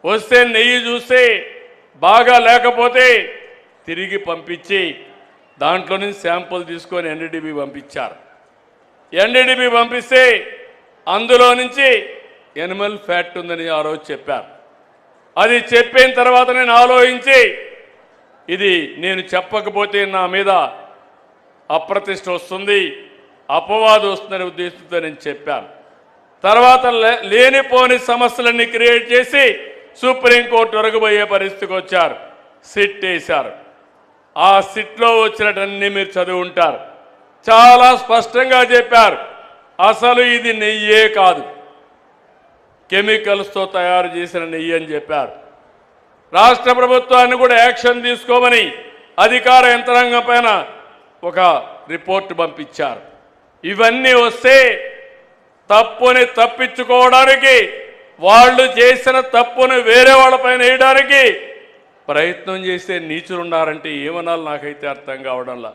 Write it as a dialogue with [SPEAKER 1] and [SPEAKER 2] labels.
[SPEAKER 1] వస్తే నెయ్యి చూస్తే బాగా లేకపోతే తిరిగి పంపించి దాంట్లో నుంచి శాంపుల్ తీసుకొని ఎన్డీడీబీ పంపించారు. ఎన్డీడీబీ పంపిస్తే అందులో నుంచి ఎనిమల్ ఫ్యాట్ ఉందని ఆ రోజు చెప్పారు. అది చెప్పిన తర్వాత నేను ఆలోచించి ఇది నేను చెప్పకపోతే నా మీద అప్రతిష్ట వస్తుంది, అపవాదు వస్తుందనే ఉద్దేశంతో నేను చెప్పాను. తర్వాత లేనిపోని సమస్యలన్నీ క్రియేట్ చేసి సుప్రీంకోర్టు వరకు పోయే పరిస్థితికి వచ్చారు. సిట్ వేశారు. ఆ సిట్లో వచ్చినటన్నీ మీరు చదివి ఉంటారు. చాలా స్పష్టంగా చెప్పారు, అసలు ఇది నెయ్యే కాదు, కెమికల్స్తో తయారు చేసిన నెయ్యి అని చెప్పారు. రాష్ట్ర ప్రభుత్వాన్ని కూడా యాక్షన్ తీసుకోమని అధికార యంత్రాంగం పైన ఒక రిపోర్ట్ పంపించారు. ఇవన్నీ వస్తే తప్పుని తప్పించుకోవడానికి, వాళ్ళు చేసిన తప్పును వేరే వాళ్ళపైన వేయడానికి ప్రయత్నం చేసే నీచులున్నారంటే ఏమనాలి నాకైతే అర్థం కావడంలా.